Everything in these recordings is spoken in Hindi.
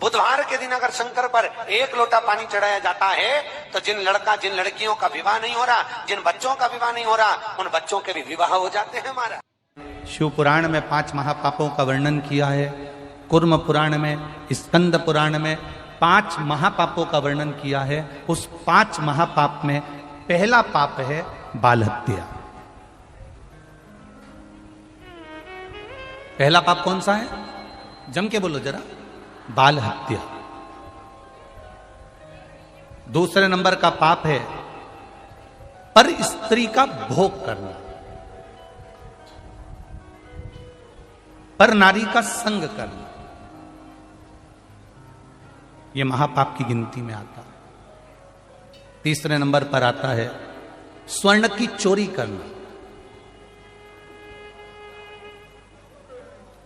बुधवार के दिन अगर शंकर पर 1 लोटा पानी चढ़ाया जाता है तो जिन लड़कियों का विवाह नहीं हो रहा, जिन बच्चों का विवाह नहीं हो रहा, उन बच्चों के भी विवाह हो जाते हैं हमारा। शिव पुराण में 5 महापापों का वर्णन किया है, कुर्म पुराण में, स्कंद पुराण में 5 महापापों का वर्णन किया है। उस 5 महापाप में पहला पाप है बाल हत्या। पहला पाप कौन सा है? जम के बोलो जरा। बाल हत्या। दूसरे नंबर का पाप है पर स्त्री का भोग करना, पर नारी का संग करना, यह महापाप की गिनती में आता है। तीसरे नंबर पर आता है स्वर्ण की चोरी करना,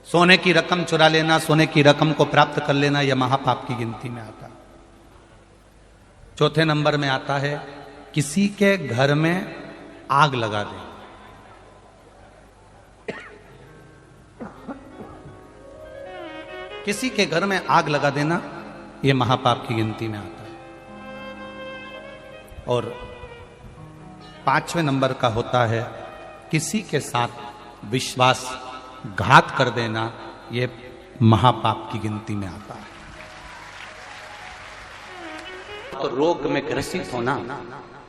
सोने की रकम चुरा लेना, सोने की रकम को प्राप्त कर लेना, यह महापाप की गिनती में आता है। चौथे नंबर में आता है किसी के घर में आग लगा देना, किसी के घर में आग लगा देना, यह महापाप की गिनती में आता है। और 5वें नंबर का होता है किसी के साथ विश्वास घात कर देना, यह महापाप की गिनती में आता है। तो रोग में ग्रसित होना,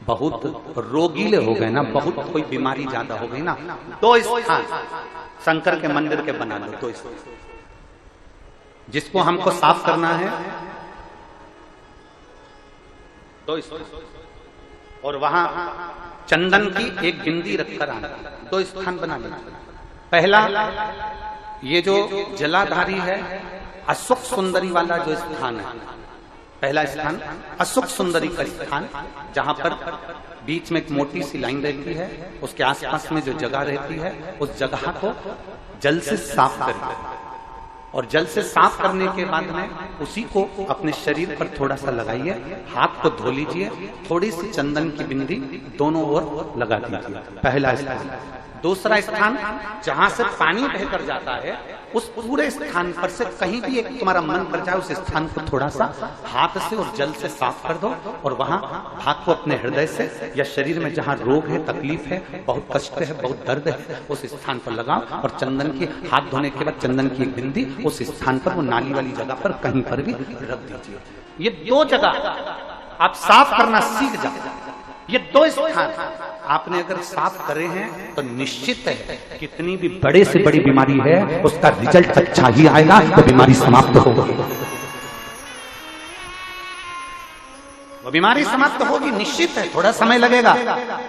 बहुत रोगीले हो गए ना, बहुत कोई बीमारी ज्यादा हो गई ना, 2 स्थान शंकर के मंदिर के बना लो। 2 स्थान जिसको हमको साफ करना है, 2 स्थान, और वहां चंदन की एक बिंदी रखकर आना, 2 स्थान बना लेना। पहला ये जो जलाधारी है, अशोक सुंदरी वाला जो स्थान है, पहला स्थान अशोक सुंदरी का स्थान, जहां पर बीच में एक मोटी सी लाइन रहती है, उसके आसपास में जो जगह रहती है, उस जगह को जल से साफ करिए, और जल से साफ करने के बाद में उसी को अपने शरीर पर थोड़ा सा लगाइए, हाथ को धो लीजिए, थोड़ी सी चंदन की बिंदी दोनों ओर लगा दीजिए। पहला स्थान। दूसरा स्थान जहां से पानी बहकर जाता है, उस पूरे स्थान पर से कहीं भी एक तुम्हारा मन कर जाए, उस स्थान को थोड़ा सा हाथ से और जल से साफ कर दो, और वहां हाथ को अपने हृदय से या शरीर में जहां रोग है, तकलीफ है, बहुत कष्ट है, बहुत दर्द है, उस स्थान पर लगाओ, और चंदन की हाथ धोने के बाद चंदन की एक बिंदी उस स्थान पर, वो नाली वाली जगह पर कहीं पर भी रख दीजिए। ये 2 जगह आप साफ करना सीख जाओ। ये 2 स्थान आपने अगर साफ करे हैं तो निश्चित है कितनी भी बड़े से बड़ी बीमारी है, उसका रिजल्ट अच्छा ही आएगा, तो बीमारी समाप्त होगी। वो बीमारी समाप्त होगी, निश्चित है। थोड़ा समय लगेगा,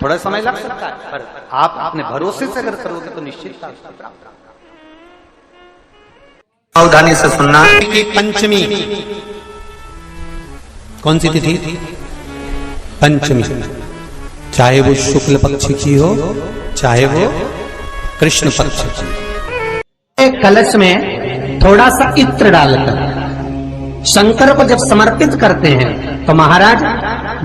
थोड़ा समय लग सकता है, पर आप अपने भरोसे से अगर करोगे तो निश्चित सावधानी से सुनना। कि पंचमी कौन सी तिथि? पंचमी, चाहे वो शुक्ल पक्ष की हो, चाहे वो कृष्ण पक्ष की। एक कलश में थोड़ा सा इत्र डालकर शंकर को जब समर्पित करते हैं, तो महाराज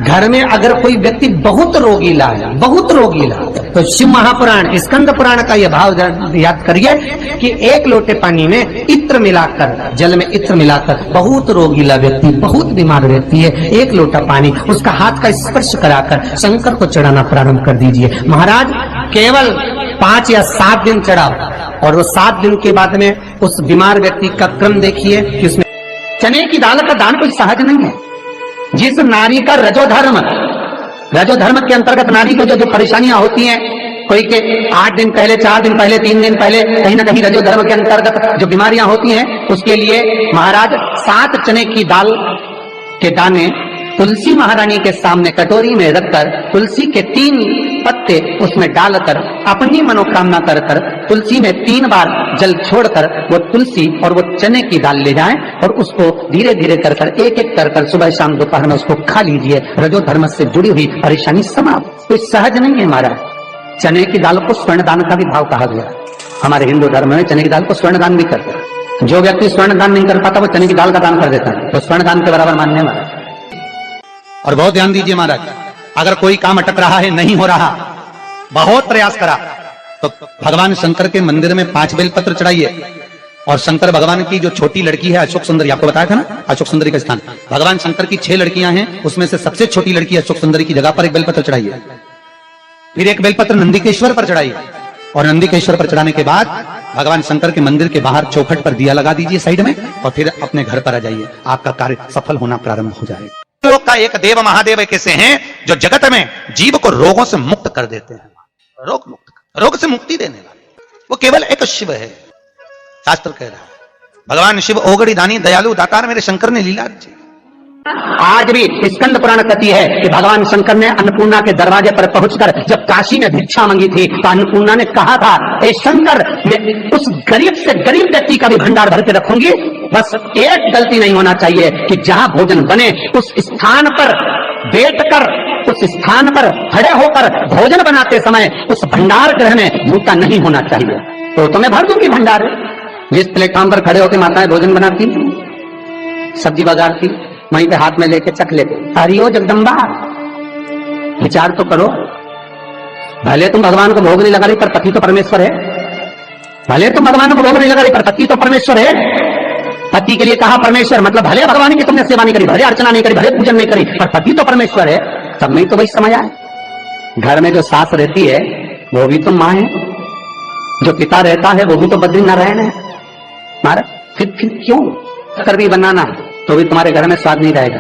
घर में अगर कोई व्यक्ति बहुत रोगीला है, बहुत रोगीला, तो शिव महापुराण स्कंद पुराण का यह भाव याद करिए कि 1 लोटे पानी में इत्र मिलाकर, जल में इत्र मिलाकर, बहुत रोगीला व्यक्ति, बहुत बीमार व्यक्ति है, 1 लोटा पानी उसका हाथ का स्पर्श कराकर शंकर को चढ़ाना प्रारंभ कर दीजिए। महाराज केवल 5 या 7 दिन चढ़ाओ, और वो 7 दिन के बाद में उस बीमार व्यक्ति का क्रम देखिए कि उसमें चने की दाल का दान कोई सहज नहीं है। जिस नारी का रजोधर्म के अंतर्गत नारी को जो परेशानियां होती हैं, कोई के 8 दिन पहले, 4 दिन पहले, 3 दिन पहले, कहीं ना कहीं रजोधर्म के अंतर्गत जो बीमारियां होती हैं, उसके लिए महाराज 7 चने की दाल के दाने तुलसी महारानी के सामने कटोरी में रखकर, तुलसी के 3 पत्ते उसमें डालकर, अपनी मनोकामना कर तुलसी में 3 बार जल छोड़कर वो तुलसी और वो चने की दाल ले जाएं, और उसको धीरे धीरे कर एक कर सुबह शाम दोपहर में उसको खा लीजिए। रजोधर्म से जुड़ी हुई परेशानी समाप्त। कोई सहज नहीं है महाराज। चने की दाल को स्वर्ण दान का भी भाव कहा गया। हमारे हिंदू धर्म में चने की दाल को स्वर्ण दान भी करते हैं। जो व्यक्ति स्वर्ण दान नहीं कर पाता वो चने की दाल का दान कर देता है, तो स्वर्ण दान के बराबर मानने वाला। और बहुत ध्यान दीजिए महाराज, अगर कोई काम अटक रहा है, नहीं हो रहा, बहुत प्रयास करा, तो भगवान शंकर के मंदिर में 5 बेलपत्र चढ़ाइए, और शंकर भगवान की जो छोटी लड़की है अशोक सुंदरी, आपको बताया था ना अशोक सुंदरी का स्थान, भगवान शंकर की 6 लड़कियां हैं, उसमें से सबसे छोटी लड़की अशोक सुंदरी की जगह पर एक बेलपत्र चढ़ाई है। फिर एक बेलपत्र नंदीकेश्वर पर चढ़ाई है, और नंदीकेश्वर पर चढ़ाने के बाद भगवान शंकर के मंदिर के बाहर चौखट पर दिया लगा दीजिए साइड में, और फिर अपने घर पर आ जाइए, आपका कार्य सफल होना प्रारंभ हो जाएगा। लोक का एक देव महादेव एक ऐसे हैं जो जगत में जीव को रोगों से मुक्त कर देते हैं, रोग से मुक्ति देने वाले, वो केवल एक शिव है। शास्त्र कह रहा है भगवान शिव ओगड़ी दानी दयालु दातार मेरे शंकर ने लीला रची। आज भी स्कंद पुराण कहती है कि भगवान शंकर ने अन्नपूर्णा के दरवाजे पर पहुंचकर जब काशी में भिक्षा मांगी थी तो अन्नपूर्णा ने कहा था, ए शंकर, मैं उस गरीब से गरीब व्यक्ति का भी भंडार भर के रखूंगी, बस एक गलती नहीं होना चाहिए कि जहां भोजन बने उस स्थान पर बैठकर, उस स्थान पर खड़े होकर भोजन बनाते समय उस भंडार गृह में जूता नहीं होना चाहिए। तो मैं भर दूंगी भंडार। जिस प्लेटफॉर्म पर खड़े होकर माताएं भोजन बनाती, सब्जी बगाड़ती, वहीं पे हाथ में लेके चख लेते, हरिओ जगदम्बा, विचार तो करो। भले तुम भगवान को भोग नहीं लगा रही पर पति तो परमेश्वर है, भले तुम भगवान को भोग नहीं लगा रही पर पति तो परमेश्वर है। पति के लिए कहा परमेश्वर, मतलब भले भगवान की तुमने सेवा नहीं करी, भले अर्चना नहीं करी, भले पूजन नहीं करी, पर पति तो परमेश्वर है। तब नहीं तो वही समझ आए। घर में जो सास रहती है वो भी तो माँ है, जो पिता रहता है वो भी तो बद्रीनारायण है। महाराज फिर क्यों कर भी बनाना तो भी तुम्हारे घर में स्वाद नहीं रहेगा।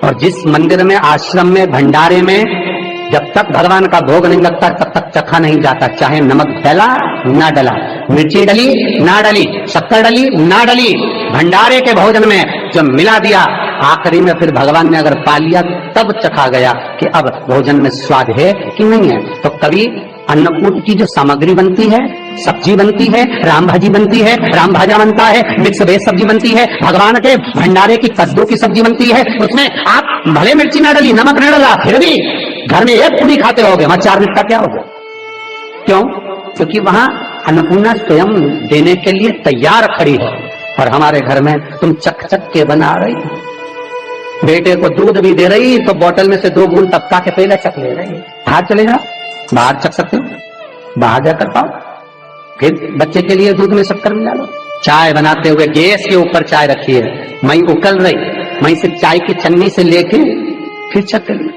और जिस मंदिर में, आश्रम में, भंडारे में जब तक भगवान का भोग नहीं लगता तब तक चखा नहीं जाता, चाहे नमक डला ना डला, मिर्ची डली ना डली, शक्कर डली ना डली, भंडारे के भोजन में जब मिला दिया आखिरी में फिर भगवान ने अगर पा लिया तब चखा गया कि अब भोजन में स्वाद है कि नहीं है। तो कभी अन्नकूट की जो सामग्री बनती है, सब्जी बनती है, राम भाजी बनती है, राम भाजा बनता है, मिक्स वेज सब्जी बनती है, भगवान के भंडारे की कद्दू की सब्जी बनती है, उसमें आप भले मिर्ची ना डली, नमक ना डला, फिर भी घर में एक पूरी खाते होगे, वहां 4 मिनट का क्या होगा? क्यों? क्योंकि वहां अन्नपूर्णा स्वयं देने के लिए तैयार खड़ी है। और हमारे घर में तुम चक चक के बना रही, बेटे को दूध भी दे रही तो बोतल में से 2 बूंद टपका के पहले चक ले रही। बाहर चले जाओ, बाहर चख सकते हो, बाहर जाकर पाओ, फिर बच्चे के लिए दूध में शक्कर मिला लो। चाय बनाते हुए गैस के ऊपर चाय रखी है, मई उकल रही, मई से चाय की छन्नी से लेके फिर चख ली।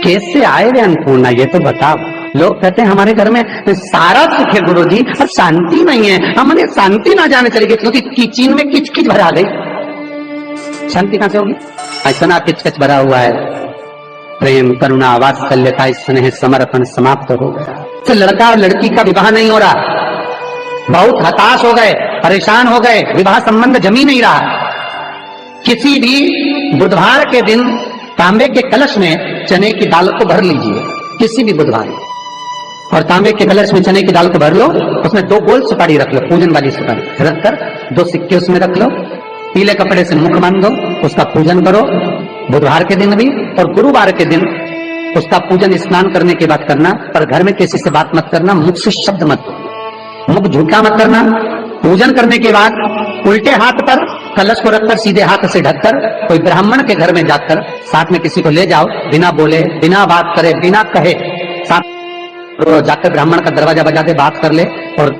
कैसे आए रे अन्नपूर्णा, ये तो बताओ। लोग कहते हैं हमारे घर में सारा सुख है गुरुजी, और शांति नहीं है, हमने शांति ना जाने चली गई क्योंकि किचन में किच किच भरा गई। शांति कहां से होगी? ऐसा ना किच किच भरा हुआ है। प्रेम, करुणा, वात्सल्यता, स्नेह, समर्पण समाप्त हो गया। तो लड़का और लड़की का विवाह नहीं हो रहा, बहुत हताश हो गए, परेशान हो गए, विवाह संबंध जमी नहीं रहा। किसी भी बुधवार के दिन तांबे के कलश में चने की दाल को भर लीजिए, किसी भी बुधवार, और तांबे के कलश में चने की दाल को भर लो, उसमें 2 गोल सुपारी रख लो, पूजन वाली सुपारी रखकर 2 सिक्के उसमें रख लो, पीले कपड़े से मुख बांध दो, उसका पूजन करो बुधवार के दिन भी, और गुरुवार के दिन उसका पूजन स्नान करने के बाद करना। पर घर में किसी से बात मत करना, मुख से शब्द मत, मुख झूठा मत करना। पूजन करने के बाद उल्टे हाथ पर कलश को रखकर सीधे हाथ से ढककर कोई ब्राह्मण के घर में जाकर साथ में किसी को ले जाओ, बिना बोले, बिना बात करे, बिना कहे, साथ जाकर ब्राह्मण का दरवाजा बजा दे, बात कर ले और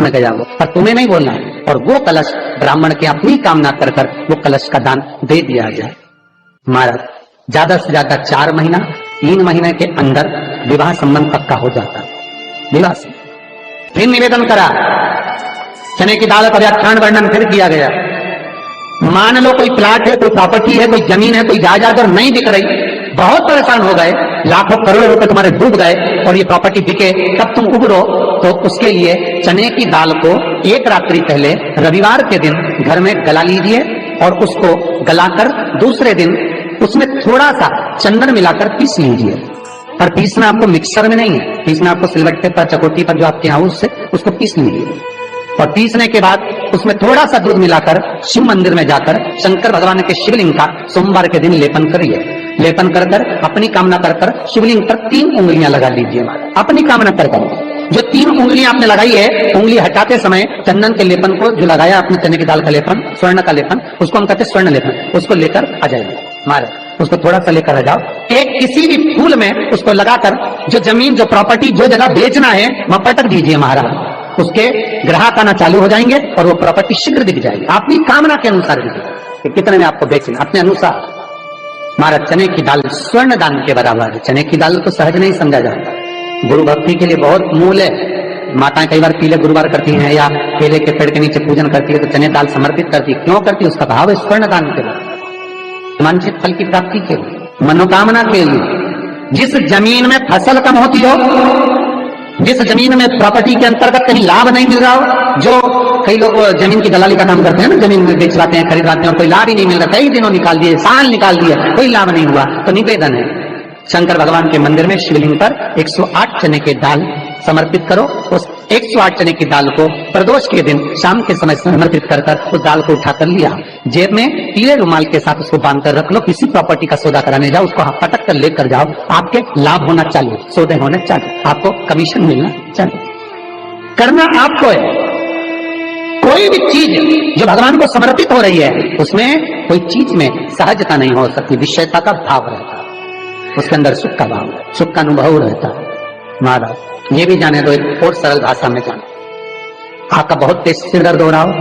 में गया वो, पर तुम्हें नहीं बोलना है। और वो कलश ब्राह्मण की अपनी कामना कर कर वो कलश का दान दे दिया जाए। महाराज ज्यादा से ज्यादा 4 महीना 3 महीने के अंदर विवाह संबंध पक्का हो जाता। विवाह से फिर निवेदन करा, चने की दाल का व्याख्यान वर्णन फिर किया गया। मान लो कोई प्लाट है, कोई प्रॉपर्टी है, कोई जमीन है, कोई जायदाद और नहीं बिक रही, बहुत परेशान हो गए, लाखों करोड़ों रुपए तुम्हारे डूब गए और ये प्रॉपर्टी बिके, तब तुम उबरो, तो उसके लिए चने की दाल को 1 रात्रि पहले रविवार के दिन घर में गला लीजिए और उसको गलाकर दूसरे दिन उसमें थोड़ा सा चंदन मिलाकर पीस लीजिए। पर पीसना आपको मिक्सर में नहीं है, पीसना आपको सिलबट्टे पर, चकोटी पर जो आपके यहाँ उससे उसको पीस लीजिए। और पीसने के बाद उसमें थोड़ा सा दूध मिलाकर शिव मंदिर में जाकर शंकर भगवान के शिवलिंग का सोमवार के दिन लेपन करिए। लेपन कर कर अपनी कामना कर कर शिवलिंग पर 3 उंगलियां लगा लीजिए। अपनी कामना कर कर जो 3 उंगलियां आपने लगाई है, उंगली हटाते समय चंदन के लेपन को जो लगाया आपने, चने की दाल का लेपन, स्वर्ण का लेपन, उसको हम कहते हैं स्वर्ण लेपन, उसको लेकर आ जाएगा। महाराज उसको थोड़ा सा लेकर आ जाओ, एक किसी भी फूल में उसको लगाकर जो जमीन, जो प्रॉपर्टी, जो जगह बेचना है वहां पटक दीजिए महाराज। उसके ग्राहक आना चालू हो जाएंगे और वो प्रॉपर्टी शीघ्र दिख जाएगी, आपकी कामना के अनुसार दिखेगी कि कितने में आपको बेचना, अपने अनुसार। महाराज चने की दाल स्वर्ण दान के बराबर है। चने की दाल तो सहज नहीं समझा जाता, गुरु भक्ति के लिए बहुत मूल है। माताएं कई बार पीले गुरुवार करती हैं या केले के पेड़ के नीचे पूजन करती है तो चने दाल समर्पित करती है। क्यों करती है? उसका भाव है स्वर्ण दान के लिए, वांछित फल की प्राप्ति के लिए, मनोकामना के लिए। जिस जमीन में फसल कम होती हो, जिस जमीन में प्रॉपर्टी के अंतर्गत कहीं लाभ नहीं मिल रहा हो, जो कई लोग जमीन की दलाली का काम करते हैं ना, जमीन बेचवाते हैं, खरीदवाते हैं और कोई लाभ ही नहीं मिल रहा, कई दिनों निकाल दिए, साल निकाल दिए, कोई लाभ नहीं हुआ, तो निवेदन है शंकर भगवान के मंदिर में शिवलिंग पर 108 चने के दाल समर्पित करो। उस 108 चने की दाल को प्रदोष के दिन शाम के समय समर्पित कर उस दाल को उठाकर लिया, जेब में पीले रुमाल के साथ उसको बांध कर रख लो। किसी प्रॉपर्टी का सौदा कराने जाओ, उसको पटक कर लेकर जाओ, आपके लाभ होना चाहिए, सौदे होने चाहिए, आपको कमीशन मिलना चाहिए। करना आपको है। कोई भी चीज जो भगवान को समर्पित हो रही है उसमें कोई चीज में सहजता नहीं हो सकती, विषयता का भाव रहता है, उसके अंदर सुख का भाव, सुख का अनुभव रहता है। महाराज ये भी जाने दो, एक और सरल भाषा में जाने, आपका बहुत तेज सिर दर्द हो रहा हो,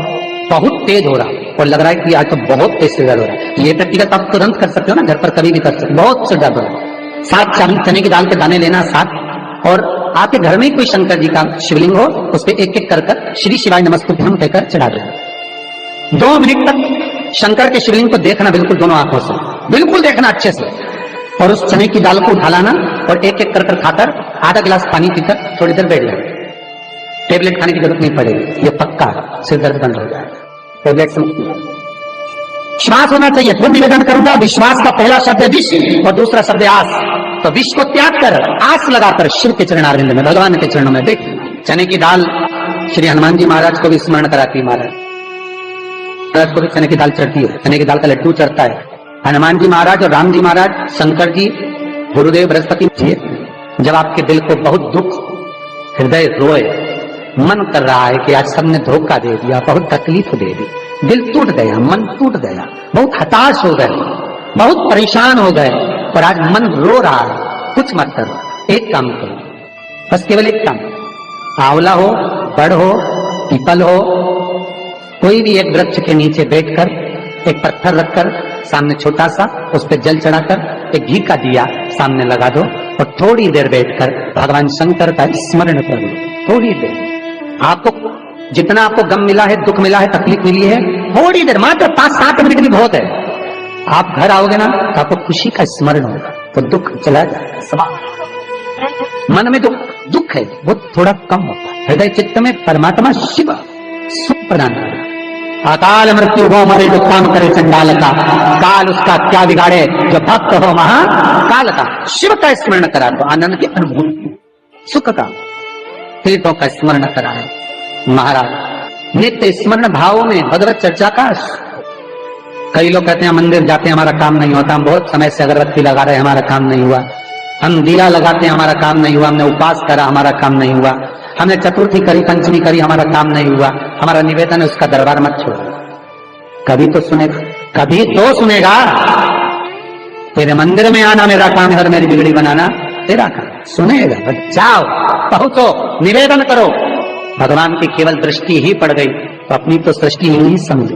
बहुत तेज हो रहा हो और लग रहा है कि आज तो बहुत तेज सिर दर्द हो रहा है, ये व्यक्तिगत आप तुरंत कर सकते हो ना, घर पर कभी भी कर सकते हो। बहुत सिर दर्द हो रहा है, 7 चने की दाल के दाने लेना 7, और आपके घर में कोई शंकर जी का शिवलिंग हो, उस पर एक एक कर श्री शिवाय नमस्तुभ्यम कहकर चढ़ा देना। 2 मिनट तक शंकर के शिवलिंग को देखना, बिल्कुल दोनों आंखों से बिल्कुल देखना अच्छे से, और उस चने की दाल को उठा लाना और एक एक कर खाकर आधा गिलास पानी पीकर थोड़ी देर बैठ जाए। टेबलेट खाने की जरूरत नहीं पड़ेगी, ये पक्का सिर दर्द बंद हो जाएगा। टेबलेट से विश्वास होना चाहिए। फिर निवेदन करूंगा, विश्वास का पहला शब्द है विष और दूसरा शब्द है आस। तो विष को त्याग कर आस लगाकर शिव के चरणारविंद में, भगवान के चरणों में बैठ। चने की दाल श्री हनुमान जी महाराज को भी स्मरण कराती है, महाराज को भी चने की दाल चढ़ती है, चने की दाल का लड्डू चढ़ता है। हनुमान जी महाराज और राम जी महाराज, शंकर जी, गुरुदेव बृहस्पति जी, जब आपके दिल को बहुत दुख, हृदय रोए, मन कर रहा है कि आज सबने धोखा दे दिया, बहुत तकलीफ दे दी, दिल टूट गया, मन टूट गया, बहुत हताश हो गए, बहुत परेशान हो गए और आज मन रो रहा है, कुछ मत करो, एक काम करो, बस केवल एक काम, आंवला हो, बड़ हो, पीपल हो, कोई भी एक वृक्ष के नीचे बैठकर एक पत्थर रखकर सामने छोटा सा, उस पर जल चढ़ाकर एक घी का दिया सामने लगा दो और थोड़ी देर बैठकर भगवान शंकर का स्मरण कर लो। थोड़ी देर, आपको जितना आपको गम मिला है, दुख मिला है, तकलीफ मिली है, थोड़ी देर, मात्र 5-7 मिनट भी बहुत है। आप घर आओगे ना तो आपको खुशी का स्मरण होगा, तो दुख चला जाएगा। सब मन में दुख है वो थोड़ा कम होता है, हृदय चित्त में परमात्मा शिव सुख प्रदान करेगा। अकाल मृत्यु हो मरे जो काम करे चंडाल का, काल उसका क्या बिगाड़े जो भक्त हो महाकाल का। शिव का स्मरण करा तो आनंद की अनुभूति, सुख का, तीर्थों का स्मरण करा है महाराज। नित्य स्मरण भाव में भगवत चर्चा का। कई लोग कहते हैं मंदिर जाते हैं हमारा काम नहीं होता, हम बहुत समय से अगरबत्ती लगा रहे हैं हमारा काम नहीं हुआ, हम दिया लगाते हैं हमारा काम नहीं हुआ, हमने उपवास करा हमारा काम नहीं हुआ, हमने चतुर्थी करी, पंचमी करी, हमारा काम नहीं हुआ। हमारा निवेदन है उसका दरबार मत छोड़ो, कभी तो सुनेगा, कभी तो सुनेगा। तेरे मंदिर में आना मेरा काम है और मेरी बिगड़ी बनाना तेरा काम, सुनेगा। जाओ, पहुंचो, निवेदन करो। भगवान की केवल दृष्टि ही पड़ गई तो अपनी तो सृष्टि ही नहीं समझी।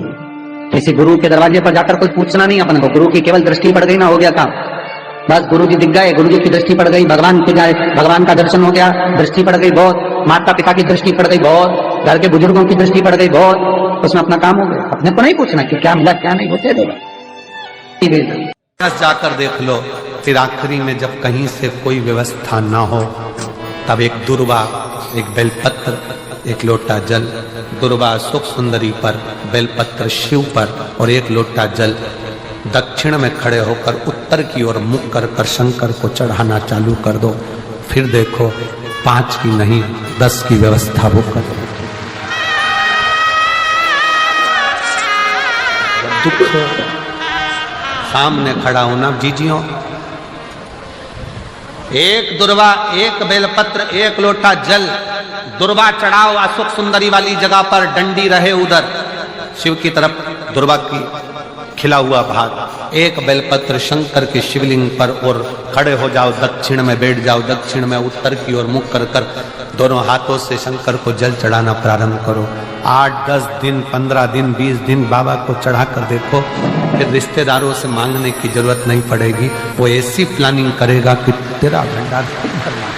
किसी गुरु के दरवाजे पर जाकर कोई पूछना नहीं अपन को, गुरु की केवल दृष्टि पड़ गई ना, हो गया काम। बस गुरु जी दिख गए, गुरु जी की दृष्टि पड़ गई, भगवान के जाए, भगवान का दर्शन हो गया, दृष्टि पड़ गई बहुत, माता पिता की दृष्टि पड़ गई बहुत, घर के बुजुर्गों की दृष्टि पड़ गई बहुत, उसमें अपना काम हो गया। अपने को नहीं पूछना कि क्या मिला क्या नहीं, होते देगा। जाकर देख लो, फिर आखिरी में जब कहीं से कोई व्यवस्था ना हो तब एक दुर्वा, एक बेलपत्र, एक लोटा जल, दुर्वा सुख सुंदरी पर, बेलपत्र शिव पर और एक लोटा जल दक्षिण में खड़े होकर उत्तर की ओर मुख कर शंकर को चढ़ाना चालू कर दो। फिर देखो 5 की नहीं 10 की व्यवस्था वो कर दो। दुख सामने खड़ा होना जीजियों, एक दुर्वा, एक बेलपत्र, एक लोटा जल, दुर्वा चढ़ाओ असुख सुंदरी वाली जगह पर, डंडी रहे उधर शिव की तरफ, दुर्वा की खिला हुआ भाग, एक बेलपत्र शंकर के शिवलिंग पर और खड़े हो जाओ, दक्षिण में बैठ जाओ, दक्षिण में उत्तर की ओर मुख कर कर दोनों हाथों से शंकर को जल चढ़ाना प्रारंभ करो। 8-10 दिन, 15 दिन, 20 दिन बाबा को चढ़ा कर देखो, फिर रिश्तेदारों से मांगने की जरूरत नहीं पड़ेगी। वो ऐसी प्लानिंग करेगा कि तेरा भंडार भरना।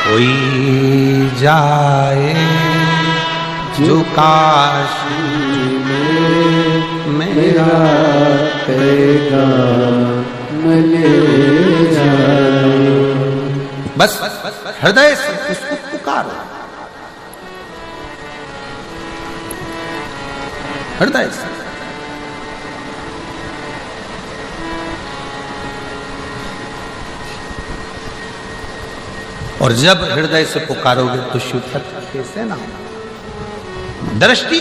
कोई जाए जो काशी में मेरा बस हृदय से उसको पुकारो, हृदय से। और जब हृदय से पुकारोगे तो शिव तत्व कैसे ना हो। दृष्टि